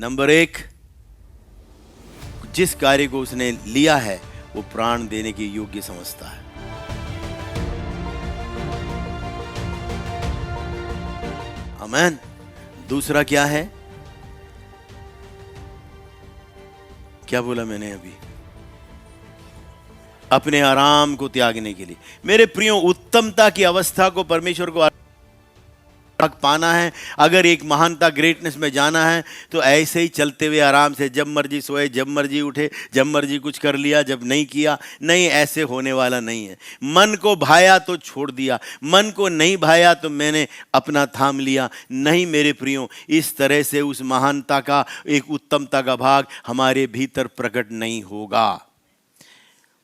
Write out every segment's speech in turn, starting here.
Number एक, जिस कार्य को उसने लिया है वो प्राण देने के योग्य समझता है। आमीन। दूसरा क्या है? क्या बोला मैंने अभी? अपने आराम को त्यागने के लिए। मेरे प्रियो, उत्तमता की अवस्था को परमेश्वर को पाना है, अगर एक महानता ग्रेटनेस में जाना है, तो ऐसे ही चलते हुए आराम से, जब मर्जी सोए, जब मर्जी उठे, जब मर्जी कुछ कर लिया, जब नहीं किया, नहीं, ऐसे होने वाला नहीं है। मन को भाया तो छोड़ दिया, मन को नहीं भाया तो मैंने अपना थाम लिया। नहीं मेरे प्रियो, इस तरह से उस महानता का, एक उत्तमता का भाग हमारे भीतर प्रकट नहीं होगा।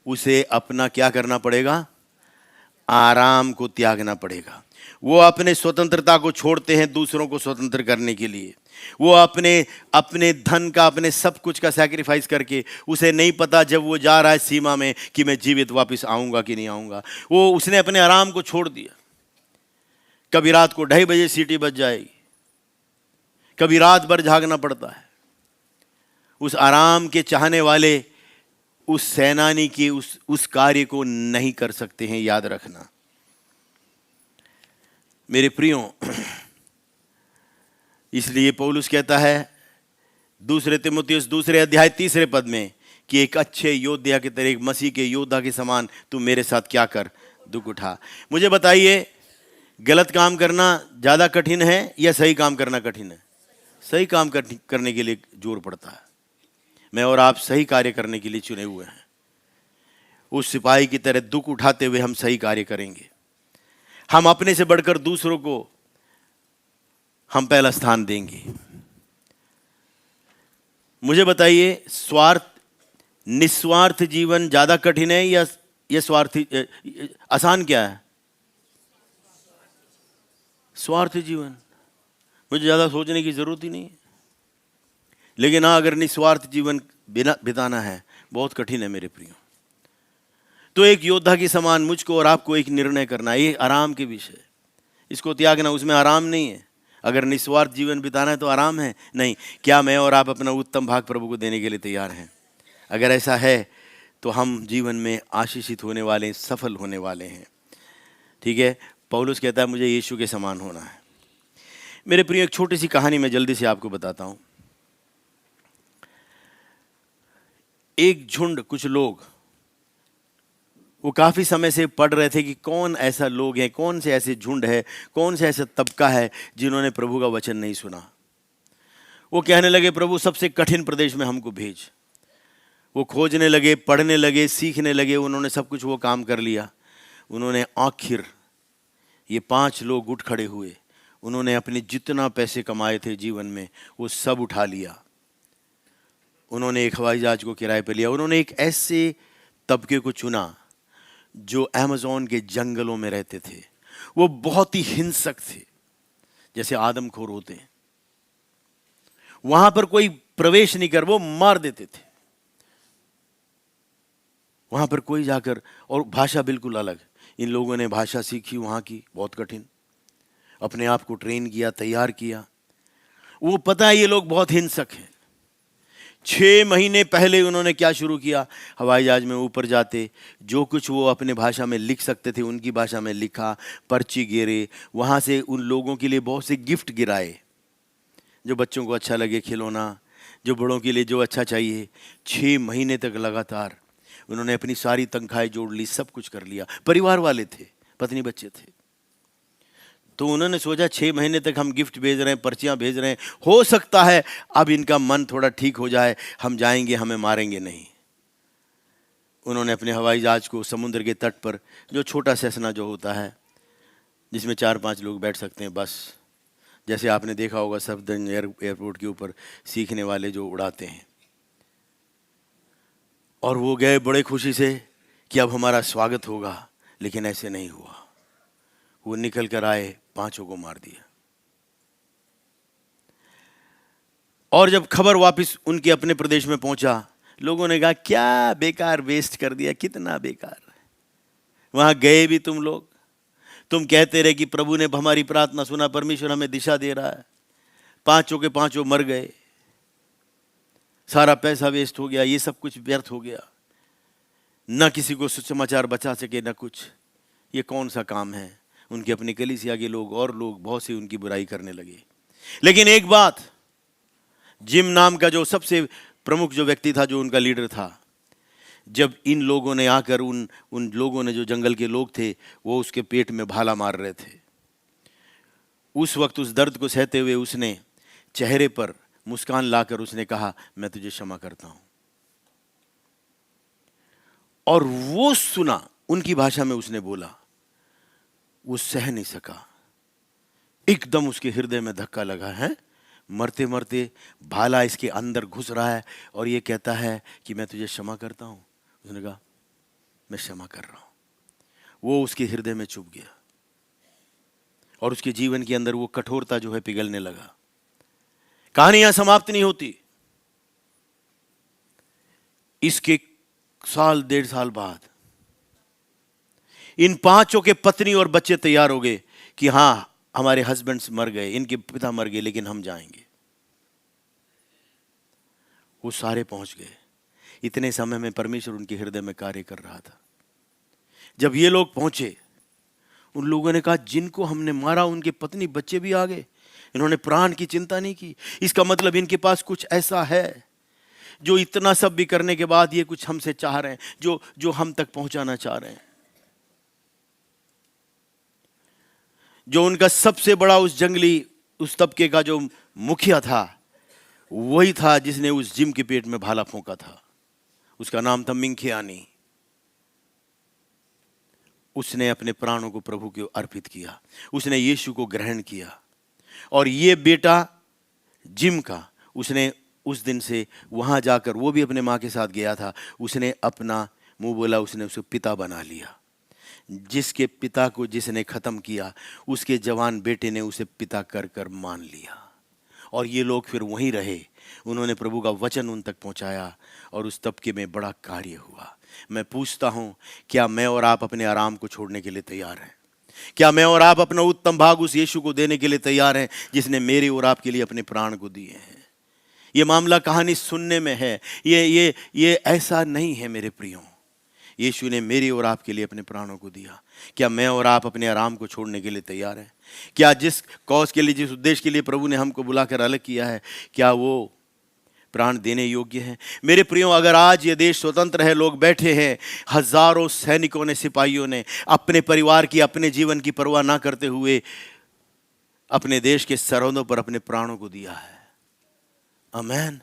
उसे अपना क्या करना पड़ेगा? आराम को त्यागना पड़ेगा। वो अपने स्वतंत्रता को छोड़ते हैं दूसरों को स्वतंत्र करने के लिए। वो अपने धन का, अपने सब कुछ का सैक्रिफाइस करके, उसे नहीं पता जब वो जा रहा है सीमा में कि मैं जीवित वापस आऊंगा कि नहीं आऊंगा। उसने अपने आराम को छोड़ दिया। कभी रात को 2:30 बजे सीटी बज जाएगी, कभी रात भर जागना पड़ता है। उस आराम के चाहने वाले उस सेनानी की उस कार्य को नहीं कर सकते हैं, याद रखना मेरे प्रियो। इसलिए पौलुस कहता है 2 तीमुथियुस 2 अध्याय 3 पद में कि एक अच्छे योद्धा की तरह, एक मसीह के योद्धा के समान तू मेरे साथ क्या कर? दुख उठा। मुझे बताइए, गलत काम करना ज्यादा कठिन है या सही काम करना कठिन है? सही काम करने के लिए जोर पड़ता है। मैं और आप सही कार्य करने के लिए चुने हुए हैं। उस सिपाही की तरह दुख उठाते हुए हम सही कार्य करेंगे। हम अपने से बढ़कर दूसरों को हम पहला स्थान देंगे। मुझे बताइए, निस्वार्थ जीवन ज्यादा कठिन है या स्वार्थी? आसान क्या है? स्वार्थ जीवन। मुझे ज्यादा सोचने की जरूरत ही नहीं है। लेकिन हाँ, अगर निस्वार्थ जीवन बिताना है, बहुत कठिन है मेरे प्रियो। तो एक योद्धा के समान मुझको और आपको एक निर्णय करना है, ये आराम के विषय, इसको त्यागना। उसमें आराम नहीं है। अगर निस्वार्थ जीवन बिताना है तो आराम है नहीं। क्या मैं और आप अपना उत्तम भाग प्रभु को देने के लिए तैयार हैं? अगर ऐसा है तो हम जीवन में आशीषित होने वाले हैं, सफल होने वाले हैं। ठीक है। पौलुस कहता है मुझे यीशु के समान होना है। मेरे प्रिय, एक छोटी सी कहानी मैं जल्दी से आपको बताता हूं। एक झुंड, कुछ लोग, वो काफी समय से पढ़ रहे थे कि कौन ऐसा लोग है, कौन से ऐसे झुंड है, कौन से ऐसा तबका है जिन्होंने प्रभु का वचन नहीं सुना। वो कहने लगे, प्रभु सबसे कठिन प्रदेश में हमको भेज। वो खोजने लगे, पढ़ने लगे, सीखने लगे। उन्होंने सब कुछ वो काम कर लिया। उन्होंने आखिर ये 5 लोग उठ खड़े हुए। उन्होंने अपने जितना पैसे कमाए थे जीवन में वो सब उठा लिया। उन्होंने एक हवाई जहाज को किराए पे लिया। उन्होंने एक ऐसे तबके को चुना जो अमेज़न के जंगलों में रहते थे। वो बहुत ही हिंसक थे, जैसे आदमखोर होते हैं। वहां पर कोई प्रवेश नहीं कर, वो मार देते थे। वहां पर कोई जाकर, और भाषा बिल्कुल अलग। इन लोगों ने भाषा सीखी वहां की, बहुत कठिन। अपने आप को ट्रेन किया, तैयार किया। वो पता है ये लोग बहुत हिंसक हैं। 6 महीने पहले उन्होंने क्या शुरू किया? हवाई जहाज में ऊपर जाते, जो कुछ वो अपने भाषा में लिख सकते थे उनकी भाषा में लिखा, पर्ची गिरे, वहाँ से उन लोगों के लिए बहुत से गिफ्ट गिराए, जो बच्चों को अच्छा लगे, खिलौना, जो बड़ों के लिए जो अच्छा चाहिए। 6 महीने तक लगातार उन्होंने अपनी सारी तनख्वाहें जोड़ ली, सब कुछ कर लिया। परिवार वाले थे, पत्नी बच्चे थे। तो उन्होंने सोचा 6 महीने तक हम गिफ्ट भेज रहे हैं, पर्चियां भेज रहे हैं, हो सकता है अब इनका मन थोड़ा ठीक हो जाए, हम जाएंगे, हमें मारेंगे नहीं। उन्होंने अपने हवाई जहाज को समुद्र के तट पर, जो छोटा सेसना जो होता है जिसमें 4-5 लोग बैठ सकते हैं, बस जैसे आपने देखा होगा सफदरजंग एयरपोर्ट के ऊपर सीखने वाले जो उड़ाते हैं, और वो गए बड़े खुशी से कि अब हमारा स्वागत होगा। लेकिन ऐसे नहीं हुआ। वो निकल कर आए, 5 को मार दिया। और जब खबर वापस उनके अपने प्रदेश में पहुंचा, लोगों ने कहा क्या बेकार वेस्ट कर दिया, कितना बेकार। वहां गए भी तुम लोग, तुम कहते रहे कि प्रभु ने हमारी प्रार्थना सुना, परमेश्वर हमें दिशा दे रहा है। 5 के 5 मर गए। सारा पैसा वेस्ट हो गया, ये सब कुछ व्यर्थ हो गया, न किसी को सुसमाचार बचा सके न कुछ। ये कौन सा काम है? उनके अपने कलीसिया के लोग और लोग बहुत सी उनकी बुराई करने लगे। लेकिन एक बात, जिम नाम का जो सबसे प्रमुख जो व्यक्ति था, जो उनका लीडर था, जब इन लोगों ने आकर उन लोगों ने, जो जंगल के लोग थे, वो उसके पेट में भाला मार रहे थे, उस वक्त उस दर्द को सहते हुए उसने चेहरे पर मुस्कान लाकर उसने कहा, मैं तुझे क्षमा करता हूं। और वो सुना, उनकी भाषा में उसने बोला, वो सह नहीं सका, एकदम उसके हृदय में धक्का लगा है। मरते मरते भाला इसके अंदर घुस रहा है और ये कहता है कि मैं तुझे क्षमा करता हूं। उसने कहा, मैं क्षमा कर रहा हूं। वो उसके हृदय में चुभ गया और उसके जीवन के अंदर वो कठोरता जो है पिघलने लगा। कहानी यहां समाप्त नहीं होती। इसके साल 1.5 साल बाद इन 5 के पत्नी और बच्चे तैयार हो गए कि हां, हमारे हस्बैंड्स मर गए, इनके पिता मर गए, लेकिन हम जाएंगे। वो सारे पहुंच गए। इतने समय में परमेश्वर उनके हृदय में कार्य कर रहा था। जब ये लोग पहुंचे, उन लोगों ने कहा, जिनको हमने मारा उनके पत्नी बच्चे भी आ गए, इन्होंने प्राण की चिंता नहीं की। इसका मतलब इनके पास कुछ ऐसा है जो इतना सब भी करने के बाद ये कुछ हमसे चाह रहे हैं, जो हम तक पहुंचाना चाह रहे हैं। जो उनका सबसे बड़ा उस जंगली, उस तबके का जो मुखिया था, वही था जिसने उस जिम के पेट में भाला फूंका था। उसका नाम था मिंखियानी। उसने अपने प्राणों को प्रभु को अर्पित किया, उसने यीशु को ग्रहण किया। और ये बेटा जिम का, उसने उस दिन से वहां जाकर, वो भी अपने मां के साथ गया था, उसने अपना मुंह बोला, उसने उसे पिता बना लिया। जिसके पिता को जिसने खत्म किया, उसके जवान बेटे ने उसे पिता कर कर मान लिया। और ये लोग फिर वहीं रहे, उन्होंने प्रभु का वचन उन तक पहुंचाया और उस तबके में बड़ा कार्य हुआ। मैं पूछता हूं, क्या मैं और आप अपने आराम को छोड़ने के लिए तैयार हैं? क्या मैं और आप अपना उत्तम भाग उस यीशु को देने के लिए तैयार हैं, जिसने मेरे और आपके लिए अपने प्राण को दिए हैं? ये मामला कहानी सुनने में है, ये ऐसा नहीं है मेरे प्रियो। यीशु ने मेरे और आपके लिए अपने प्राणों को दिया। क्या मैं और आप अपने आराम को छोड़ने के लिए तैयार हैं? क्या जिस कॉज के लिए, जिस उद्देश्य के लिए प्रभु ने हमको बुलाकर अलग किया है, क्या वो प्राण देने योग्य है? मेरे प्रियो, अगर आज ये देश स्वतंत्र है, लोग बैठे हैं, हजारों सैनिकों ने, सिपाहियों ने अपने परिवार की, अपने जीवन की परवाह ना करते हुए अपने देश के सरहदों पर अपने प्राणों को दिया है। आमीन।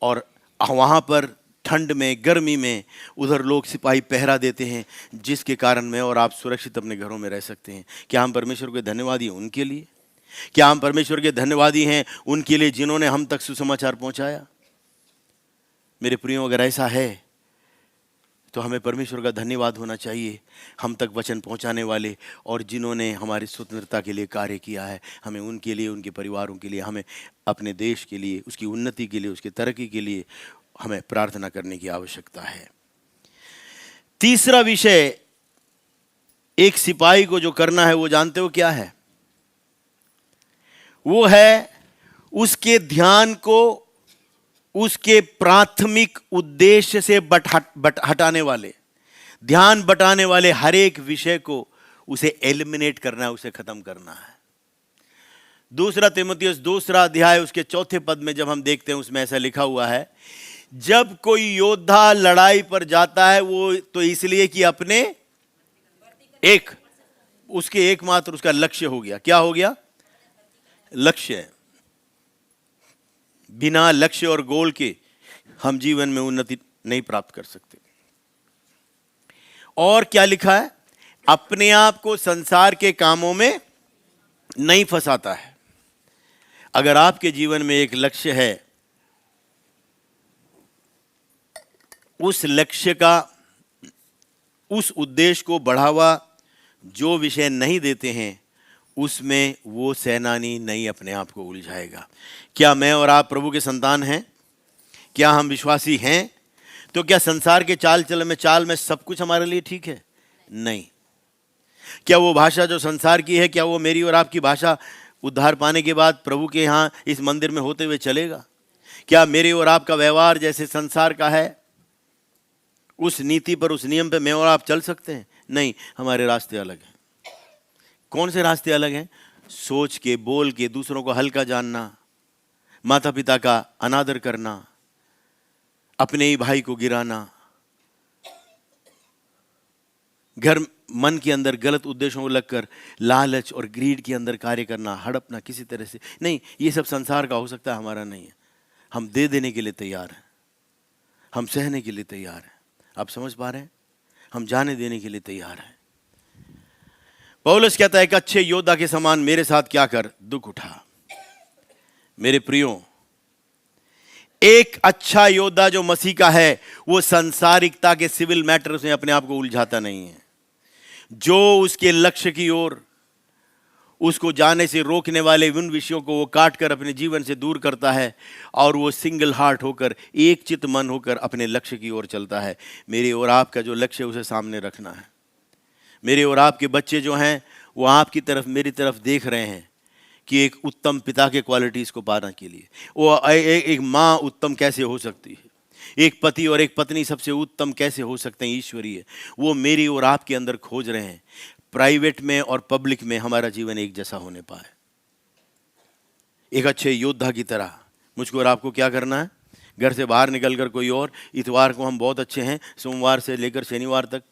और वहां पर ठंड में, गर्मी में, उधर लोग सिपाही पहरा देते हैं, जिसके कारण मैं और आप सुरक्षित अपने घरों में रह सकते हैं। क्या हम परमेश्वर के धन्यवादी हैं उनके लिए? क्या हम परमेश्वर के धन्यवादी हैं उनके लिए जिन्होंने हम तक सुसमाचार पहुंचाया? मेरे प्रियो, अगर ऐसा है तो हमें परमेश्वर का धन्यवाद होना चाहिए, हम तक वचन पहुंचाने वाले और जिन्होंने हमारी स्वतंत्रता के लिए कार्य किया है। हमें उनके लिए, उनके परिवारों के लिए, हमें अपने देश के लिए, उसकी उन्नति के लिए, उसकी तरक्की के लिए हमें प्रार्थना करने की आवश्यकता है। तीसरा विषय, एक सिपाही को जो करना है, वो जानते हो क्या है? वो है उसके ध्यान को उसके प्राथमिक उद्देश्य से हटाने वाले, ध्यान बटाने वाले हर एक विषय को उसे एलिमिनेट करना है, उसे खत्म करना है। 2 तीमुथियुस 2 अध्याय उसके 4 पद में जब हम देखते हैं, उसमें ऐसा लिखा हुआ है, जब कोई योद्धा लड़ाई पर जाता है, वो तो इसलिए कि अपने उसके एकमात्र उसका लक्ष्य हो गया। क्या हो गया? लक्ष्य। बिना लक्ष्य और गोल के हम जीवन में उन्नति नहीं प्राप्त कर सकते। और क्या लिखा है? अपने आप को संसार के कामों में नहीं फंसाता है। अगर आपके जीवन में एक लक्ष्य है, उस लक्ष्य का, उस उद्देश्य को बढ़ावा जो विषय नहीं देते हैं, उसमें वो सेनानी नहीं अपने आप को उलझाएगा। क्या मैं और आप प्रभु के संतान हैं? क्या हम विश्वासी हैं? तो क्या संसार के चाल में सब कुछ हमारे लिए ठीक है? नहीं। क्या वो भाषा जो संसार की है, क्या वो मेरी और आपकी भाषा उद्धार पाने के बाद प्रभु के यहाँ इस मंदिर में होते हुए चलेगा? क्या मेरे और आपका व्यवहार जैसे संसार का है? उस नीति पर, उस नियम पे मैं और आप चल सकते हैं? नहीं, हमारे रास्ते अलग हैं। कौन से रास्ते अलग हैं? सोच के, बोल के, दूसरों को हल्का जानना, माता पिता का अनादर करना, अपने ही भाई को गिराना, घर मन के अंदर गलत उद्देश्यों को लगकर लालच और ग्रीड के अंदर कार्य करना, हड़पना किसी तरह से नहीं। ये सब संसार का हो सकता है, हमारा नहीं है। हम दे देने के लिए तैयार हैं, हम सहने के लिए तैयार हैं। आप समझ पा रहे हैं? हम जाने देने के लिए तैयार हैं। पौलुस कहता है, एक अच्छे योद्धा के समान मेरे साथ क्या कर, दुख उठा। मेरे प्रियो, एक अच्छा योद्धा जो मसीह का है, वो सांसारिकता के सिविल मैटर्स में अपने आप को उलझाता नहीं है। जो उसके लक्ष्य की ओर उसको जाने से रोकने वाले उन विषयों को वो काट कर अपने जीवन से दूर करता है और वो सिंगल हार्ट होकर, एक चित मन होकर अपने लक्ष्य की ओर चलता है। मेरे और आपका जो लक्ष्य है उसे सामने रखना है। मेरे और आपके बच्चे जो हैं वो आपकी तरफ, मेरी तरफ देख रहे हैं कि एक उत्तम पिता के क्वालिटीज़ को पाने के लिए वो एक माँ उत्तम कैसे हो सकती है, एक पति और एक पत्नी सबसे उत्तम कैसे हो सकते हैं ईश्वरीय, वो मेरी और आपके अंदर खोज रहे हैं। प्राइवेट में और पब्लिक में हमारा जीवन एक जैसा होने पाए। एक अच्छे योद्धा की तरह मुझको और आपको क्या करना है? घर से बाहर निकलकर कोई और, इतवार को हम बहुत अच्छे हैं, सोमवार से लेकर शनिवार तक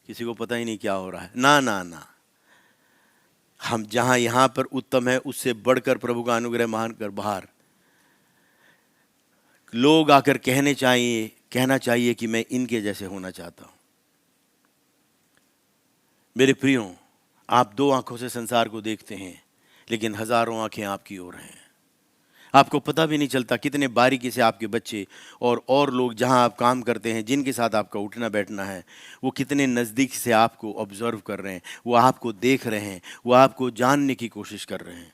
किसी को पता ही नहीं क्या हो रहा है। ना ना ना, हम जहां यहां पर उत्तम है उससे बढ़कर प्रभु का अनुग्रह मान कर बाहर लोग आकर कहना चाहिए कि मैं इनके जैसे होना चाहता हूं। मेरे प्रियो, आप दो आंखों से संसार को देखते हैं, लेकिन हजारों आंखें आपकी ओर हैं। आपको पता भी नहीं चलता कितने बारीकी से आपके बच्चे और लोग जहां आप काम करते हैं, जिनके साथ आपका उठना बैठना है, वो कितने नज़दीक से आपको ऑब्जर्व कर रहे हैं, वो आपको देख रहे हैं, वो आपको जानने की कोशिश कर रहे हैं।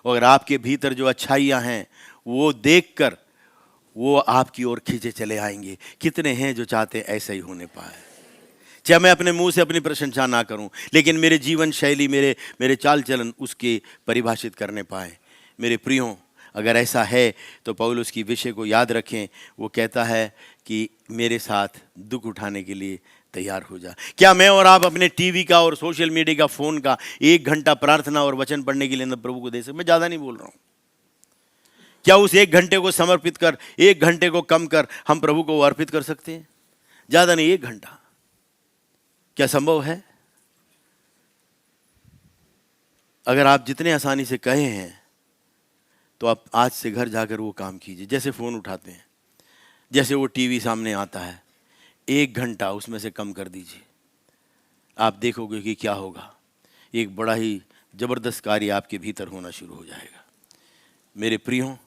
और आपके भीतर जो अच्छाइयाँ हैं वो देखकर वो आपकी ओर खींचे चले आएंगे। कितने हैं जो चाहते हैं ऐसा ही होने पाए? चाहे मैं अपने मुंह से अपनी प्रशंसा ना करूं, लेकिन मेरे जीवन शैली, मेरे चाल चलन उसके परिभाषित करने पाए। मेरे प्रियो, अगर ऐसा है तो पौलुस की विषय को याद रखें। वो कहता है कि मेरे साथ दुख उठाने के लिए तैयार हो जा। क्या मैं और आप अपने टीवी का और सोशल मीडिया का, फोन का 1 घंटा प्रार्थना और वचन पढ़ने के लिए न प्रभु को दे सकते? मैं ज़्यादा नहीं बोल रहा हूँ। क्या उस 1 घंटे को समर्पित कर, 1 घंटे को कम कर हम प्रभु को अर्पित कर सकते हैं? ज़्यादा नहीं, 1 घंटा। क्या संभव है? अगर आप जितने आसानी से कहे हैं तो आप आज से घर जाकर वो काम कीजिए। जैसे फ़ोन उठाते हैं, जैसे वो टीवी सामने आता है, 1 घंटा उसमें से कम कर दीजिए। आप देखोगे कि क्या होगा। एक बड़ा ही ज़बरदस्त कार्य आपके भीतर होना शुरू हो जाएगा। मेरे प्रियो,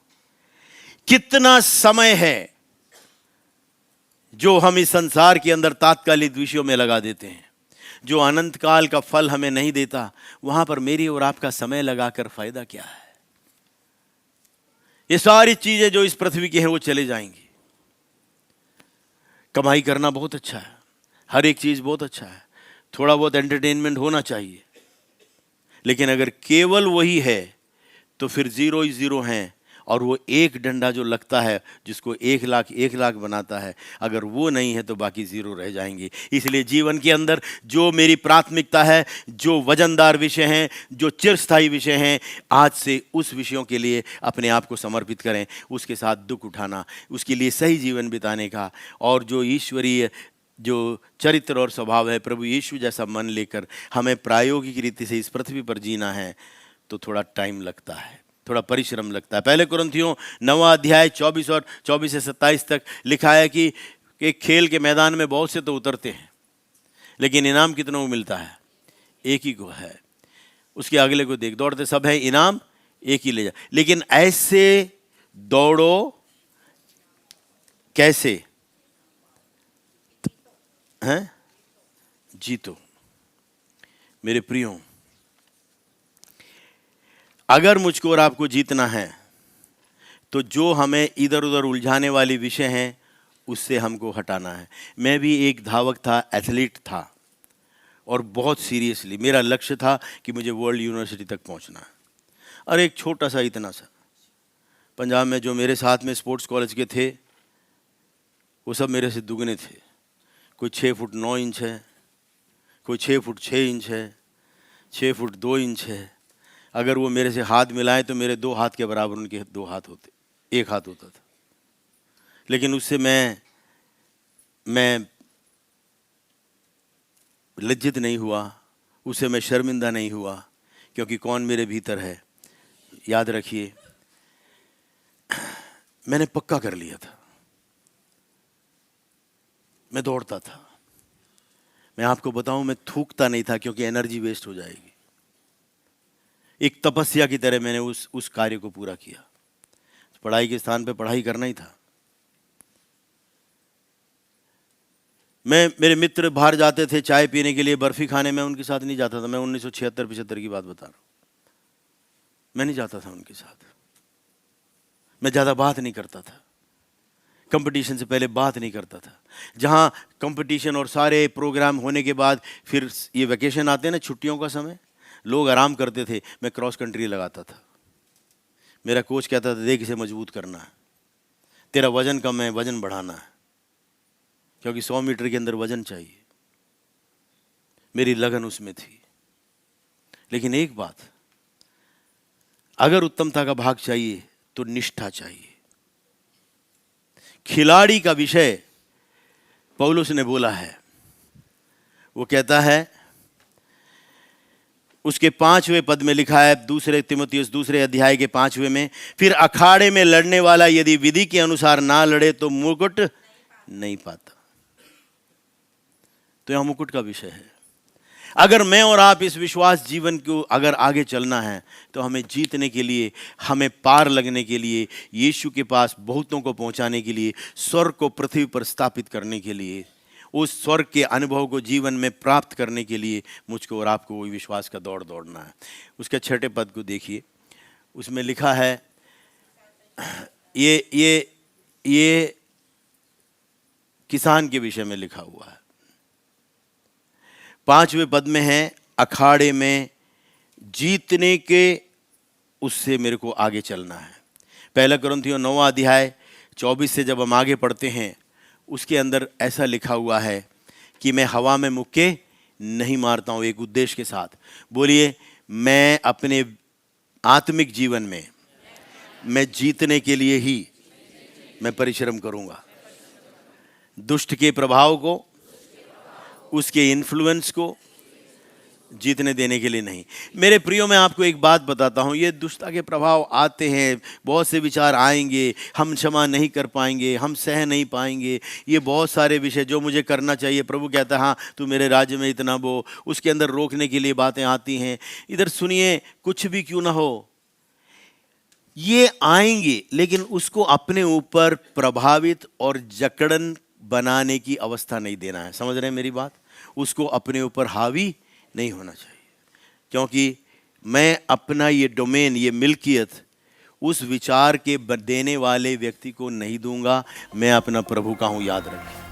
कितना समय है जो हम इस संसार के अंदर तात्कालिक विषयों में लगा देते हैं, जो अनंत काल का फल हमें नहीं देता। वहां पर मेरी और आपका समय लगाकर फायदा क्या है? ये सारी चीजें जो इस पृथ्वी की हैं वो चले जाएंगी। कमाई करना बहुत अच्छा है, हर एक चीज बहुत अच्छा है, थोड़ा बहुत एंटरटेनमेंट होना चाहिए, लेकिन अगर केवल वही है तो फिर जीरो ही जीरो हैं। और वो एक डंडा जो लगता है, जिसको 1 लाख बनाता है, अगर वो नहीं है तो बाकी जीरो रह जाएंगे। इसलिए जीवन के अंदर जो मेरी प्राथमिकता है, जो वजनदार विषय हैं, जो चिरस्थायी विषय हैं, आज से उस विषयों के लिए अपने आप को समर्पित करें। उसके साथ दुख उठाना, उसके लिए सही जीवन बिताने का, और जो ईश्वरीय जो चरित्र और स्वभाव है, प्रभु यीशु जैसा मन लेकर हमें प्रायोगिक रीति से इस पृथ्वी पर जीना है, तो थोड़ा टाइम लगता है, थोड़ा परिश्रम लगता है। पहले कुरिन्थियों 9वां अध्याय 24 से 27 तक लिखा है कि एक खेल के मैदान में बहुत से तो उतरते हैं, लेकिन इनाम कितनों को मिलता है? एक ही को है। उसके अगले को देख, दौड़ते सब है, इनाम एक ही ले जा। लेकिन ऐसे दौड़ो कैसे हैं? जीतो। मेरे प्रियो, अगर मुझको और आपको जीतना है तो जो हमें इधर उधर उलझाने वाले विषय हैं उससे हमको हटाना है। मैं भी एक धावक था, एथलीट था, और बहुत सीरियसली मेरा लक्ष्य था कि मुझे वर्ल्ड यूनिवर्सिटी तक पहुंचना है। और एक छोटा सा, इतना सा पंजाब में जो मेरे साथ में स्पोर्ट्स कॉलेज के थे वो सब मेरे से दुगने थे। कोई 6 फुट 9 इंच है, कोई 6 फुट 6 इंच है, 6 फुट 2 इंच है। अगर वो मेरे से हाथ मिलाएं तो मेरे 2 हाथ के बराबर उनके 2 हाथ होते, 1 हाथ होता था। लेकिन उससे मैं लज्जित नहीं हुआ, उससे मैं शर्मिंदा नहीं हुआ, क्योंकि कौन मेरे भीतर है। याद रखिए, मैंने पक्का कर लिया था, मैं दौड़ता था। मैं आपको बताऊं, मैं थूकता नहीं था क्योंकि एनर्जी वेस्ट हो जाएगी। एक तपस्या की तरह मैंने उस कार्य को पूरा किया। पढ़ाई के स्थान पे पढ़ाई करना ही था। मेरे मित्र बाहर जाते थे चाय पीने के लिए, बर्फी खाने, में उनके साथ नहीं जाता था। मैं 1976-75 की बात बता रहा हूं। मैं नहीं जाता था उनके साथ। मैं ज़्यादा बात नहीं करता था, कंपटीशन से पहले बात नहीं करता था। जहाँ कंपटीशन और सारे प्रोग्राम होने के बाद फिर ये वैकेशन आते हैं ना, छुट्टियों का समय, लोग आराम करते थे, मैं क्रॉस कंट्री लगाता था। मेरा कोच कहता था, देख इसे मजबूत करना है, तेरा वजन कम है, वजन बढ़ाना है, क्योंकि 100 मीटर के अंदर वजन चाहिए। मेरी लगन उसमें थी। लेकिन एक बात, अगर उत्तमता का भाग चाहिए तो निष्ठा चाहिए। खिलाड़ी का विषय पौलुस ने बोला है। वो कहता है, उसके 5वें पद में लिखा है, 2 तीमुथियुस 2 अध्याय के 5वें में, फिर अखाड़े में लड़ने वाला यदि विधि के अनुसार ना लड़े तो मुकुट नहीं पाता। तो यह मुकुट का विषय है। अगर मैं और आप इस विश्वास जीवन को अगर आगे चलना है तो हमें जीतने के लिए, हमें पार लगने के लिए, यीशु के पास बहुतों को पहुंचाने के लिए, स्वर्ग को पृथ्वी पर स्थापित करने के लिए, उस स्वर्ग के अनुभव को जीवन में प्राप्त करने के लिए मुझको और आपको वही विश्वास का दौड़ दौड़ना है। उसके 6ठे पद को देखिए, उसमें लिखा है, ये किसान के विषय में लिखा हुआ है। 5वें पद में है, अखाड़े में जीतने के उससे मेरे को आगे चलना है। 1 कुरिन्थियों 9 अध्याय 24 से जब हम आगे पढ़ते हैं, उसके अंदर ऐसा लिखा हुआ है कि मैं हवा में मुक्के नहीं मारता हूं, एक उद्देश्य के साथ। बोलिए, मैं अपने आत्मिक जीवन में मैं जीतने के लिए ही मैं परिश्रम करूंगा। दुष्ट के प्रभाव को, उसके इन्फ्लुएंस को जीतने देने के लिए नहीं। मेरे प्रियो, मैं आपको एक बात बताता हूं, ये दुष्टता के प्रभाव आते हैं, बहुत से विचार आएंगे, हम क्षमा नहीं कर पाएंगे, हम सह नहीं पाएंगे, ये बहुत सारे विषय जो मुझे करना चाहिए। प्रभु कहता है, हाँ तू मेरे राज्य में इतना बो, उसके अंदर रोकने के लिए बातें आती हैं। इधर सुनिए, कुछ भी क्यों ना हो, ये आएंगे, लेकिन उसको अपने ऊपर प्रभावित और जकड़न बनाने की अवस्था नहीं देना है। समझ रहे हैं मेरी बात? उसको अपने ऊपर हावी नहीं होना चाहिए, क्योंकि मैं अपना ये डोमेन, ये मिल्कियत उस विचार के देने वाले व्यक्ति को नहीं दूंगा। मैं अपना प्रभु का हूं, याद रखें।